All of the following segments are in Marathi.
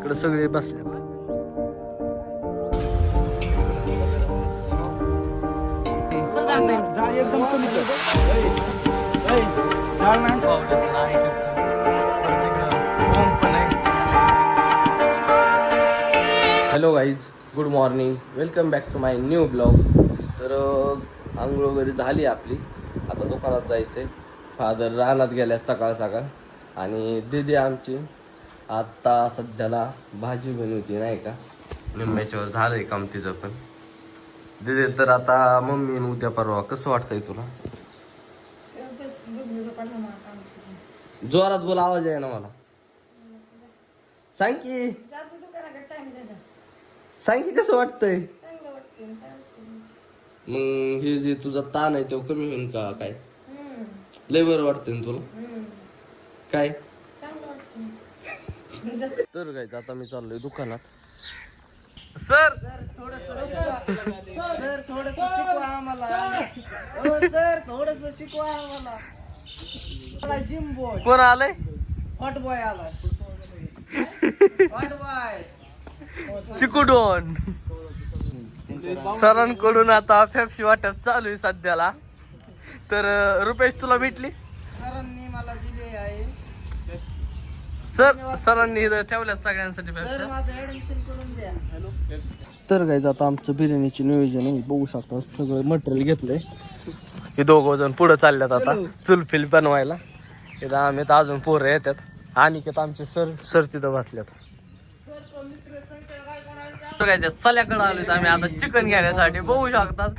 इकडे सगळे बसले. Hello guys, good morning, welcome back to my new blog. तर आंघोळ वगैरे झाली आपली. आता दुकानात जायचं आहे. फादर रानात गेल्या सकाळ सकाळ. आणि दीदी आमची आत्ता सध्याला भाजी बनवती नाही का, निम्म्याच्यावर झालं आहे काम तिचं पण. दीदी तर आता मम्मी उद्या परवा. कसं वाटतंय तुला? जोरात बोल, आवाज आहे ना मला. सांग की सांग की कसं वाटतंय? मग हे जे तुझा ताण आहे तो कमी होईल का काय? लय बरं वाटतंय ना तुला काय? तर काय, आता मी चाललोय दुकानात. सर थोडस शिकवा आम्हाला. हो सर, थोडस शिकवा आम्हाला. जिम बॉय कोण आलंय? हॉट बॉय आला. हॉट बॉय चिकुडोन. सरांकडून आता फेफशी वाटप चालू आहे सध्याला. तर रुपेश तुला भेटली? सरांनी मला दिले आहे. सरांनी इथं ठेवल्या सगळ्यांसाठी सर फेफशा. माझं ऍडमिशन करून द्या. हॅलो. तर काय, आता आमचं बिर्याणीचे नियोजन आहे. बघू शकता सगळं मटेरियल घेतलंय. हे दोघं जण पुढे चालल्यात आता चुलफिल बनवायला. इथं आम्ही तर अजून पोरं येतात. आणि आमचे सर तिथं बसल्यात. चल्याकडे आलोय आम्ही आता चिकन घेण्यासाठी. बघू शकतात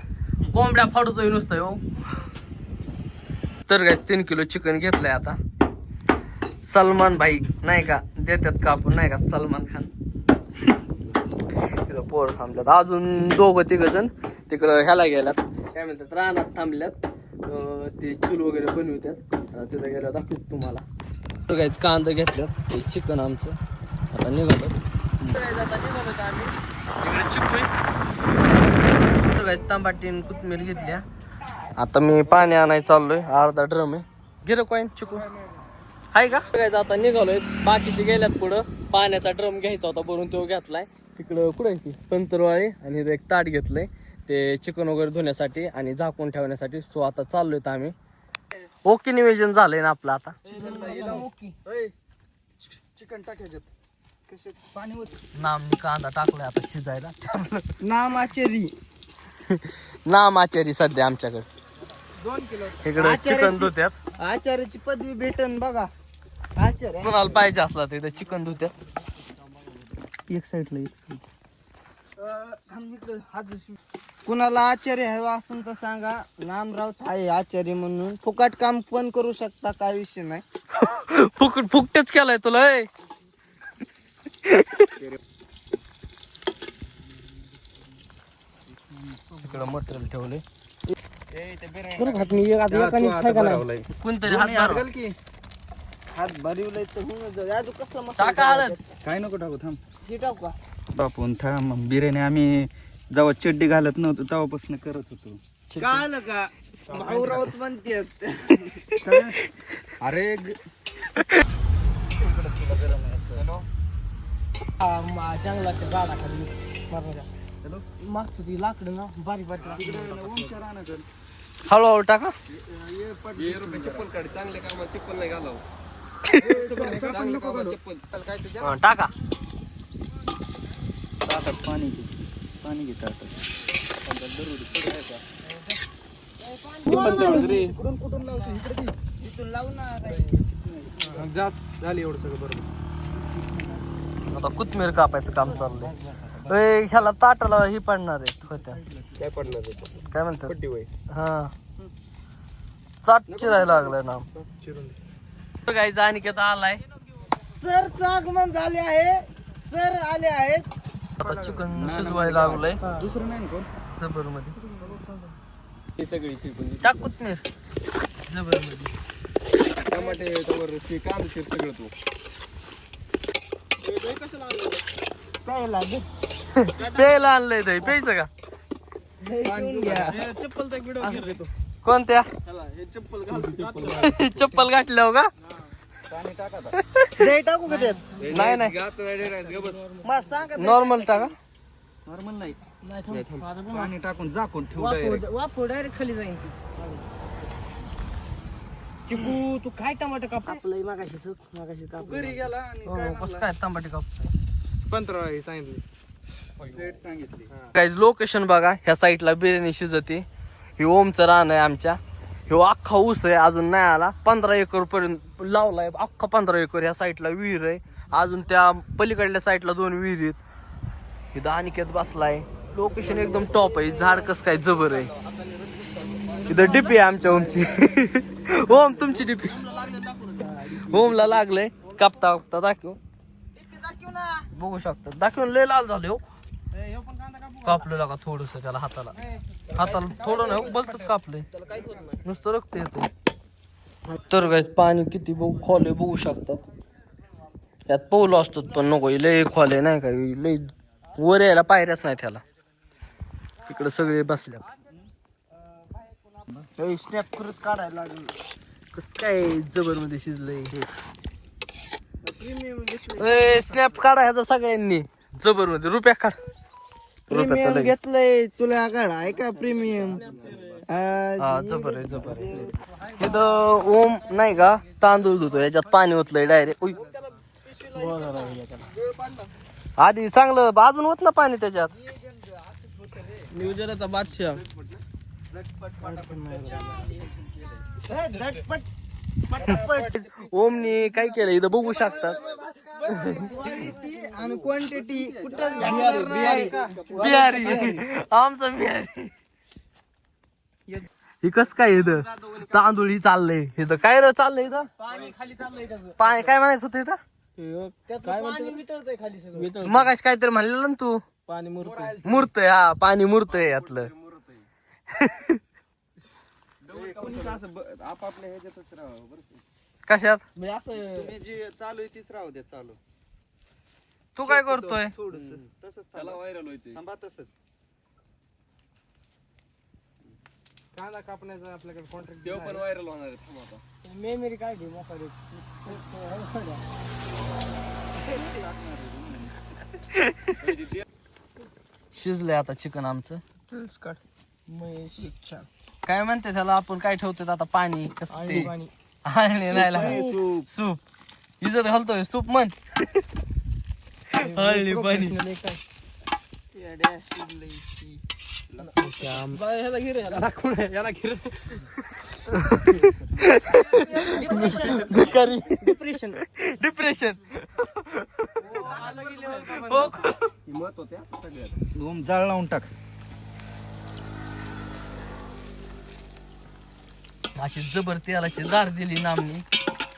कोंबड्या फाडतोय नुसतं हो. तर काय 3 किलो चिकन घेतलंय आता. सलमान भाई नाही का देतात का आपण, नाही का सलमान खान. तिथं पोर थांबल्यात. अजून 2-3 जण तिकडं ह्याला गेल्यात, काय म्हणतात रानात थांबल्यात. ते चूल वगैरे बनवतात. तिथं गेल्यावर दाखवतो तुम्हाला. तर काहीच कांदा घेतल्यात. ते चिकन आमचं आता निघालं. आता निघालो आम्ही इकडे चिकू. तर काही तांबाटीन कोथमीर घेतल्या. आता मी पाणी आणायला चाललोय. अर्धा ड्रम आहे. गिर कॉईन चिकू आहे का? काय आता निघालोय. बाकीचे गेल्यात पुढं. पाण्याचा ड्रम घ्यायचा होता भरून, तो घेतलाय. तिकडं कुठं आहे ती पंतरवाळी. आणि एक ताट घेतलंय ते चिकन वगैरे धुण्यासाठी आणि झाकून ठेवण्यासाठी. सो आता चाललोय आम्ही. ओके, नियोजन झालंय ना आपलं आता. चिकन टाकायचं कसे पाणी होत. नामनी कांदा टाकलाय आता शिजायला. नाम आचेरी. नाम आचारी सध्या आमच्याकडे 2 किलो इकडे चिकन धुत्यात. आचार्याची पदवी भेटन बघा. आचार्य कुणाला पाहिजे असला तर इथे चिकन धुत्यात. एक साईडला कुणाला आचार्य हवा असेल तर सांगा. नामराव आहे आचार्य म्हणून. फुकट काम पण करू शकता, काय विषय नाही. फुकटेच केलाय तुला. इकडं मटेरियल ठेवले. कोणतरी हात भरवलंय तर होऊन जाऊ. अजून कसं मस्त टाका हळद. काय नको टाकू, थांब हे टाकू का? बापून थांब. बिर्याणी आम्ही जेव्हा चड्डी घालत नव्हतो तेव्हापासून करत होतो. कळालं का? भाऊरावत म्हणतात. अरे जंगलाच्या झाडाखाली मागचं ती लाकडं ना बारीक बारीक. हळूहळू टाका. टाका. पाणी घे, पाणी घे ताटात. कुठून लावतो? इथून लावू ना. जास्त झाली एवढं सगळं बरोबर. आता कोथमीर कापायचं काम चाललंय. ह्याला ताटाला ही पडणार आहे होत्या. काय पडणार आहे? काय म्हणतात? पट्टी वय. हा, ताट चिरायला लागलाय ना. काही अनिकेत आलाय. सरचं आगमन झाले आहे. सर आले आहेत. आता चिकन शिजवायला लागलंय दुसरं नाही ना कोण? जबर मध्ये. हे सगळी चिकन टाक कोथमीर जबर मध्ये. टमाटे कांदा चिर सगळं तू. प्यायला दे. प्यायला आणलंय दही. प्यायचं का? पिऊन घ्या. चप्पल तर कोणत्या? चप्पल चप्पल घातल्यावर का? दही टाकू का त्यात? नाही नाही मग सांगा नॉर्मल टाका. नॉर्मल नाही पाणी टाकून झाकून ठेवलं वापो डायरेक्ट खाली जाईन. चिकू तू काय टमाटर कापलंय मागाशी घरी गेला आणि काय कसं काय तांबाटी काप 15 सांगितले. प्लेट सांगितली. काहीच लोकेशन बघा. ह्या साईडला बिर्याणी शिजते. हे ओमचं रान आहे आमच्या. ह्यो अख्खा ऊस आहे अजून नाही आला. 15 एकर पर्यंत लावलाय अख्खा 15 एकर. ह्या साईडला विहीर आहे. अजून त्या पलीकडल्या साईडला 2 विहीर आहेत. इथं अनिकेत बसलाय. लोकेशन एकदम टॉप आहे. झाड कसं काय जबर आहे. इथं डिपी आहे आमच्या ओमची. ओम तुमची डिपी ओमला लागलंय. कापता कापता दाखव बघू शकता. दाखवून लय लाल झाले हो. कापलं लागा थोडस त्याला हाताला थोडं नाही बलतच कापलंय. नुसतं रक्त येते. तर काय पाणी किती बघू खोले बघू शकतात. यात पोहलो असतो पण नको लय खोले नाही का. लय वर यायला पायऱ्याच नाही त्याला. इकडे सगळे बसल्या. स्नॅप खरंच काढायला लागलं. कस काय जबर मध्ये शिजलंय. प्रीमियम घेतलंय. स्नॅप काढा ह्याचा सगळ्यांनी जबर मध्ये. रुपया काढ. प्रीमियम घेतलंय तुला काढ आहे का प्रीमियम? हा जबर आहे जबर आहे. इथं ओम नाही का तांदूळ धुतो. याच्यात पाणी ओतलंय डायरेक्ट. आधी चांगलं अजून होत ना पाणी त्याच्यात. न्यूजराचा बादशाह. झटपट पटापट. ओमनी काय केलं इथं बघू शकतात. क्वालिटी आणि क्वांटिटी कुठंच भेटणार नाही. बिहारी आमचं बिहारी. हे कस काय इथं तांदूळ ही चाललंय. इथं काय र चाललंय इथं पाणी खाली चाललंय त्याचं. पाणी काय म्हणायचं होतं इथं. काय पाणी वितळतंय खाली सगळं. मगाशी काहीतरी म्हणलेलं ना तू. पाणी मुरतंय. मूर्तय हा पाणी मूर्तय यातलं. आपापल्या ह्याच्यातच राहावं बरं का. कशात म्हणजे असं तुम्ही जे चालू आहे तीच राहू द्या चालू. तू काय करतोय. थोडस तसंच त्याला व्हायरल व्हायचं. थांबा तसंच. कांदा कापण्याचा आपल्याकडे कॉन्ट्रॅक्ट. तेव्हा पण व्हायरल होणार आहे. थांबा आता. मेमरी काय घे मोका रे. शिजलंय आता चिकन आमचं. काय म्हणते त्याला आपण काय ठेवतोय आता पाणी कसं ते आळणी नाही सूप इजत घालतोय सूप म्हण. आळणी पाणी डिप्रेशन डिप्रेशन. दोन जाळ लावून टाक. अशी जबर तेलाची दार दिली नामनी.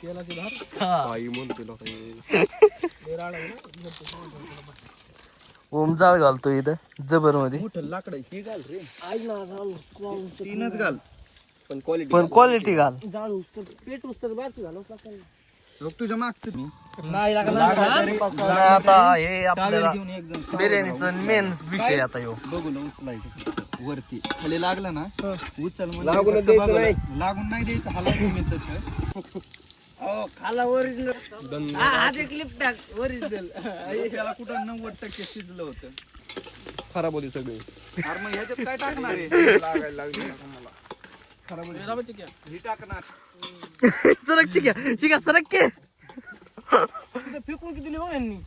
तेलाची धार. हा ओम जाळ घालतो इथं जबर मध्ये. मोठं लाकड हे घाल रे. ऐक ना तीनच घाल पण क्वालिटी. पण क्वालिटी घाल. जाळ उचतर पेट उचतर बाहेरचं झालं लागतं. बघ तुझ्या मागचं नाही नाही आता हे आपल्याला घेऊन एकदम बिर्याणीचं मेन विषय आता ह्यो. बघू ना उचलायचं वरती खाली लागलं ना उचल म्हणजे लागून फक्त द्यायचं बघायला. नाही. लागून नाही द्यायचं हलवून मी तसं. खाला ओरिजिनल. हा ते क्लिप टाक ओरिजिनल. त्याला कुठं 90% शिजलं होतं. खराब होती सगळी. अरे मग ह्याच्यात काय टाकणार आहे. लागायला लागली मला. खराब होती. ही टाकणार. सरक चिक्या चिक्या सरक के. फेकून किती लिहून यांनी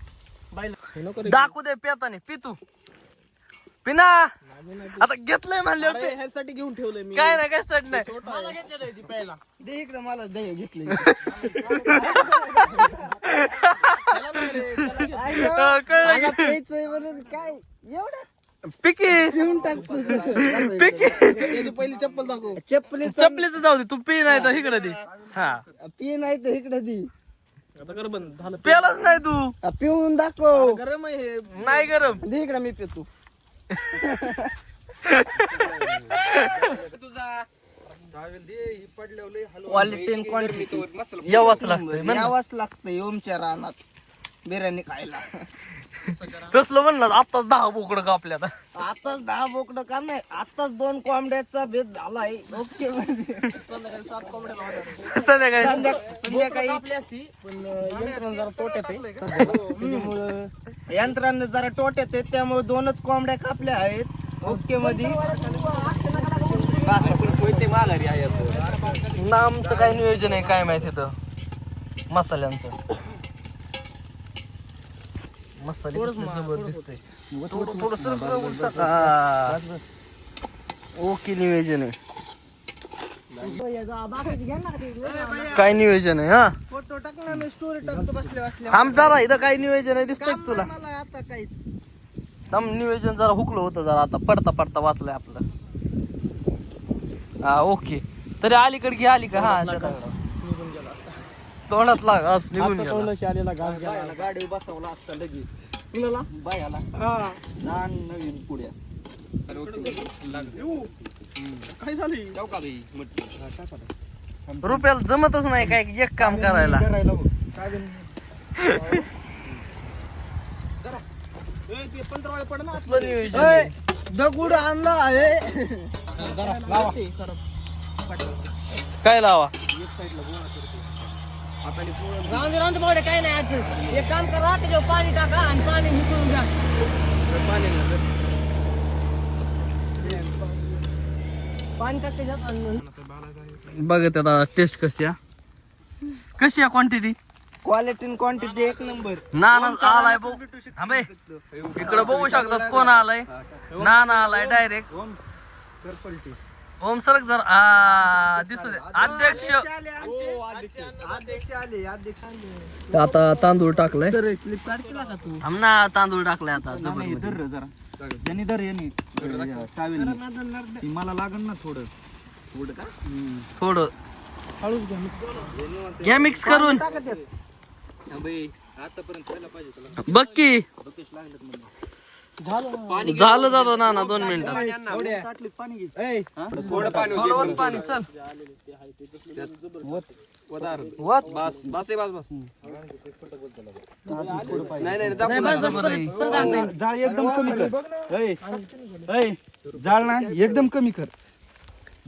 बाईला दाखवू दे पेताने पितू पिना. आता घेतलंय म्हणलं ह्यासाठी घेऊन ठेवलंय मी. काय नाही काय सट नाही. मला घेतलेलं आहे ती प्यायला. दे इकडे मला दही घेतली. कळलं प्यायचंय म्हणून काय एवढं पिकी पिऊन टाकतो. पिकी पहिली चप्पल दाखव. चपलीच जाऊ दे तू पी नाही तर इकडे दे. हा पी नाही तर इकडे दे. आता कर बंद झालं. प्यालाच नाही तू. पिऊन दाखव. गरम आहे हे. नाही गरम. दे इकडे मी पितो. क्वालिटी क्वांटिटी यावाच लागतंय यावंच लागतंय ओमच्या रानात. बिर्याणी खायला. तसलं म्हणलं आताच 10 बोकडं कापल्यात. आताच 10 बोकडं का नाही, आताच 2 कोंबड्याचा भेद झालाय. ओके संध्याकाळी संध्याकाळी यंत्राने जरा टोट्यात आहेत, त्यामुळे 2च कोंबड्या कापल्या आहेत. ओके मध्ये नामचं काय नियोजन आहे काय माहिती तर मसाल्यांचं. मसाले जबरदस्त आहे. ओके नियोजन आहे. काय नियोजन आहे हा फोटो टाकणार मी, स्टोरी टाकतो बसल्या बसल्या. थांब जरा इथं काय नियोजन आहे दिसतंय का तुला? मला आता काहीच थांब नियोजन जरा हुकलं होतं जरा आता पडता पडता वाचलंय आपलं. हा ओके तरी अलीकडे घे आली का? हा तोंडात लाग आज निघून गेला. गाडी बसवला असता लगेच बायाला नवीन पुड्या. काय झाली. रुपयाला जमतच नाही काय एक काम करायला. कसलं नियोजन आहे? दगुड आणला आहे. काय लावा काय नाही अडचण. एक काम करा, त्याच्यावर पाणी टाका आणि पाणी मिसळून घ्या. पाणी टाक त्याच्यात आणि बघत आता टेस्ट कशी आहे क्वांटिटी क्वालिटी आणि क्वांटिटी एक नंबर. नाना आलाय बघ थांबे इकडे बघू शकतात कोण आलाय. नाना आलाय डायरेक्ट. ओम सरक जर दिसू दे. अध्यक्ष आता तांदूळ टाकलाय. सर फ्लिपकार्ट केला का तू? आमना तांदूळ टाकलाय आता जबरदस्त. धर जरा त्यांनी धर यांनी टावेल मला लागण ना थोडं थोडं घ्या मिक्स करून. बघ की झालं जातं नाना 2 मिनिटं. थोडं पाणी चल वत. जाळ एकदम कमी कर. जाळ ना एकदम कमी कर.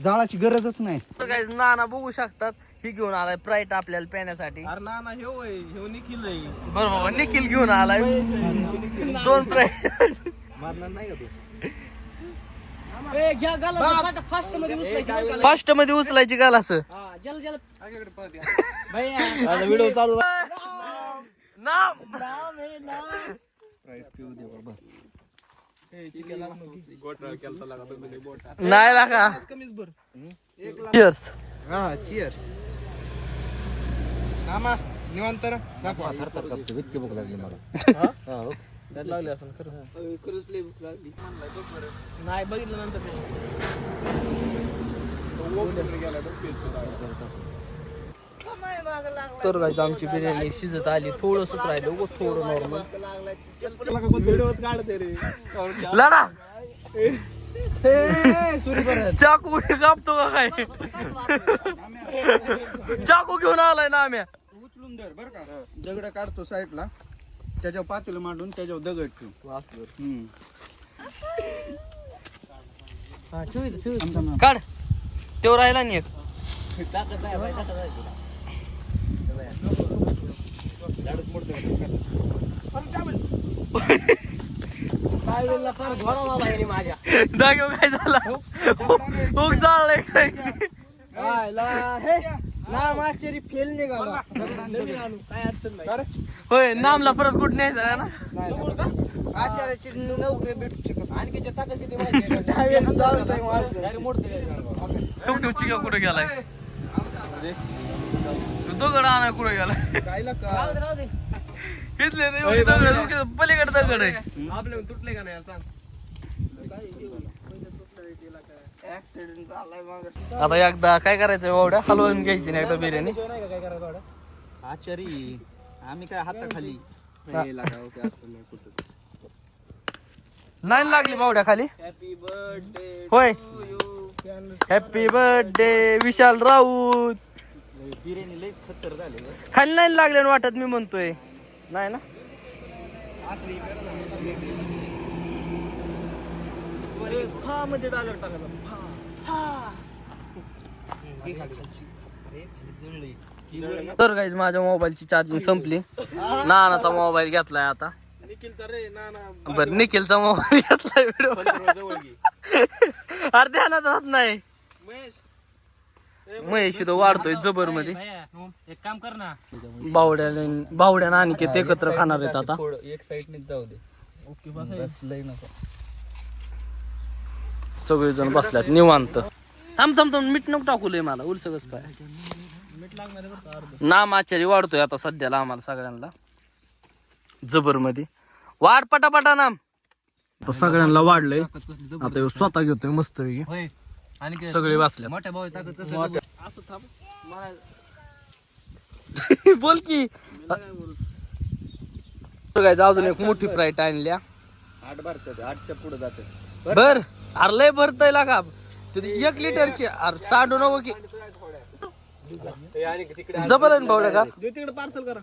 जाळाची गरजच नाही. तर काय नाना बघू शकतात ही घेऊन आलाय प्राईट आपल्याला पेण्यासाठी. बरोबर निखिल घेऊन आलाय 2 प्राईट. घ्या गाला फास्ट मध्ये उचलायची. फास्ट मध्ये उचलायची गाल असं. जल जल व्हिडिओ चालू नाम नाही लागा. Cheers. हा चिअर्स. मामा निवांत तर लागली असं खरंच लई भूक लागली. नाही बघितलं नंतर तर काय आमची बिर्याणी शिजत आली. थोडं सुट राहिलं थोडं नॉर्मल. लढा चाकू कापतो का काय? चाकू घेऊन आलाय ना आम्ही. उचलून धर बर का. दगड काढतो साईडला, त्याच्यावर पातेलं मांडून त्याच्यावर दगड ठेव. काढ तेव्हा राहिला नाही एक. काय वेळेला फार घोडा लावला याने माझ्या. दाखव काय झाला. उग जाळला एक साईड. ना मास्टरी फेल निघाला. नवीन आणू काय अडचण नाही. होय नामला परत कुठे न्यायचं आहे ना. आचार्याची नोकरी भेटू शकत. आणखी टाकायची किती माहिती आहे का? डायरेक्ट मोठं. तू चिका कुठे गेलाय? तू दगड आणाय कुठे गेलाय? राहू दे, राहू दे. घेतले दगड पलीकडे दगड आहे. आपल्या तुटले का नाही सांग. ऍक्सिडेंट झालाय मग. आता एकदा काय करायचं एवढ्या हलवून घ्यायची नाही एकदा बिर्याणी. आचारी आम्ही काय हाताखाली लाईन लागली बावड्या खाली. होय हॅपी बर्थडे विशाल राऊत. बिर्याणी लईच खतर झाली. खाली लाईन लागली वाटत मी म्हणतोय नाही ना. मध्ये डायलॉग टाकायचा. तर गाईज माझ्या मोबाईलची चार्जिंग संपली. नानाचा मोबाईल घेतलाय आता. बरं निखिलचा मोबाईल घेतलाय. व्हिडिओ अरे ध्यानात राहत नाही. महेश तो वाढतोय जबर मध्ये. एक काम कर ना, बावड्यानं आणि ते एकत्र खाणार आहेत आता. एक साईडनेच जाऊ दे. ओके बसलंय नको. सगळेजण बसल्यात निवांत. थांब थांब थांब मीठ नको टाकूलय मला उलसगच पाय. नाम आचारी वाढतोय आता सध्याला आम्हाला सगळ्यांना जबर मध्ये. वाढ पटापटा नाम. सगळ्यांना वाढलंय आता ह्यो स्वतः घेतोय मस्त पैकी. आणि सगळे बसल्यात. मोठ्या भाऊ ताकद बोल की. काय अजून एक मोठी फ्राईट आणल्या. 8 भरतात, 8च्या पुढे जातात. बर अरे लय भरतय लागा. 1 लिटरची अरे सांडू नको की. जबर आहे बावड्या का. तिकडे पार्सल करा.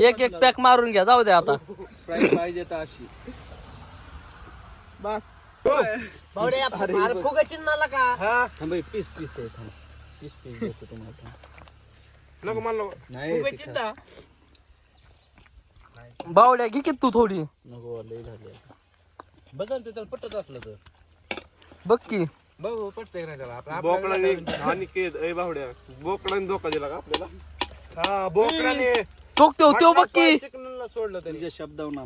एक एक पॅक मारून घ्या जाऊ द्या आता. प्राईस पाहिजे तर अशी बस. फुगा चिन्हाला का थांब पीस आहे. थांब पीस देतो तुम्हाला. नको मला नाही चिंता बावड्या घे की तू थोडी. नको लई झाले. बघा ते त्याला पटत असलं तर बघ की. बघू पटतंय ना त्याला. बोकडाने आणि केद ए बावड्या बोकडाने धोका दिला का आपल्याला. हा बोकडाने तो बघ की. चिकनला सोडलं त्यांच्या शब्दावर ना.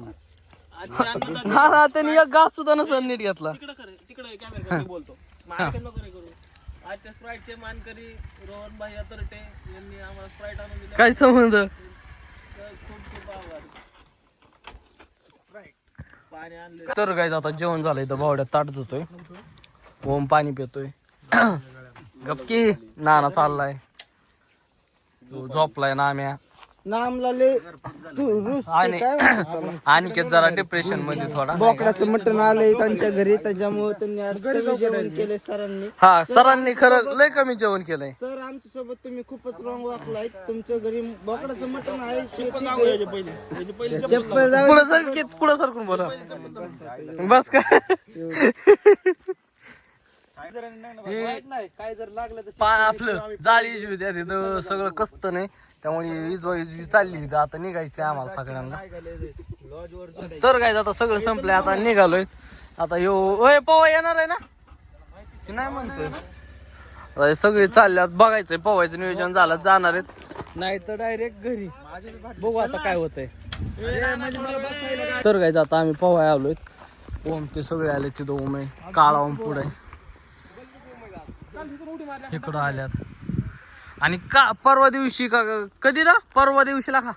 ना त्यांनी एक घास सुद्धा नसेल नीट घेतला. तिकडे कॅमेरा बोलतो. आजच्या स्प्राईटचे मानकरी रोहन भाई अतरटे यांनी आम्हाला स्प्राईट आणून दिली. काय संबंध. खूप आभार. पाणी आणले. तर काय आता जेवण झालंय तर बावड्यात ताट धुतोय. ओम पाणी पितोय. गपकी नाना चाललाय. झोपलाय नाम्या. नामला लय तू रुस आणि काय म्हणतात त्याला? अनिकेत जरा डिप्रेशन मध्ये थोडा. बोकडाचं मटण आलंय त्यांच्या घरी, त्याच्यामुळे त्यांनी आज कमी जेवण केले सरांनी. हा सरांनी खरं लय कमी जेवण केलंय. सर आमच्या सोबत तुम्ही खूपच रॉंग वागलाय. तुमच्या घरी बोकडाचं मटण आहे. चप्पल जाऊ पुढं सरकून बोला बस का. काय जर लागलं तर आपलं जाळी इजवी द्या तिथं सगळं कस्त नाही त्यामुळे इजवी चालली तिथं. आता निघायचंय आम्हाला सगळ्यांना. तर काय आता सगळं संपलंय आता निघालोय. आता ह्यो पवा येणार आहे ना ते नाही म्हणतोय. सगळे चालल्यात बघायचंय पवायचं नियोजन झालं जाणार आहेत नाही तर डायरेक्ट घरी. बघू आता काय होतंय. तर काय आता आम्ही पवाय आलोय. ओम ते सगळे आले तिथं. ओम आहे काळा ओम पुढे इकडं आल्यात. आणि का परवा दिवशी का कधी ना परवा दिवशीला का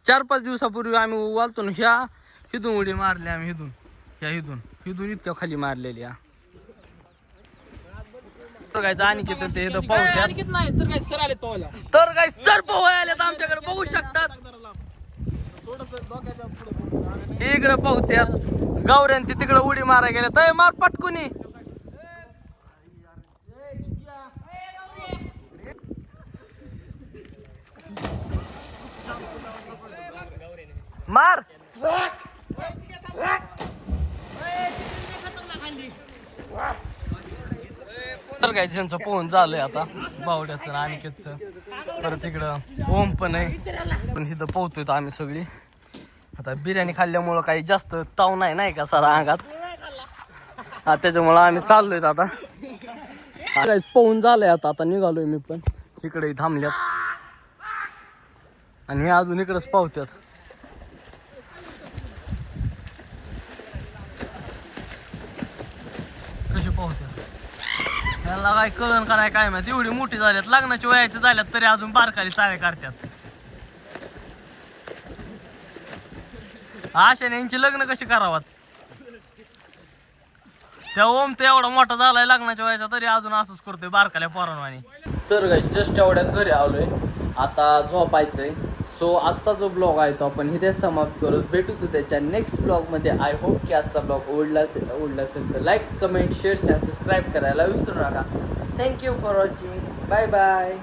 4-5 दिवसापूर्वी आम्ही वालतो ना ह्या हिथून उडी मारली आम्ही. हिथून इतक्या खाली मारलेली. तर काय आणि ते इथं पाहत्यात. नाही तर काय सर आले पाहायला. तर काय सर पोहाय आल्यात आमच्याकडे बघू शकतात. इकडे पाहत्यात गावऱ्यान ते तिकडे उडी मारायला गेल्या. तय मार पटकुनी. मार. तर काय ज्यांचं पोहून झालंय आता बावड्याचं अनिकेतचं. परत इकडं ओम पण आहे. पण इथं पोहतोय आम्ही सगळी. आता बिर्याणी खाल्ल्यामुळं काही जास्त ताव नाही का सारा अंगात. हा त्याच्यामुळं आम्ही चाललोय आता. काय पोहून झालंय आता निघालोय मी पण. इकडे थांबल्यात आणि हे अजून इकडंच पावत्यात. कशी पावत्यात त्याला काय कळण का नाही काय माहिती. एवढी मोठी झाल्यात लग्नाची वयाची झाल्यात तरी अजून बारकाली चाळे करतात. अशाने यांची लग्न कशी करावात. त्या ओम तर एवढा मोठा झालाय लग्नाच्या वयाचा तरी अजून असंच करतोय बारकाल्या पोरांवानी. तर काय जस्ट एवढ्यात घरी आलोय आता झोपायचंय. सो आजचा जो ब्लॉग आहे तो आपण इथे समाप्त करू. भेटू त्याच्या नेक्स्ट ब्लॉगमध्ये. आय होप की आजचा ब्लॉग आवडला असेल तर लाईक कमेंट शेअर आणि सबस्क्राईब करायला विसरू नका. Thank you for watching. Bye bye.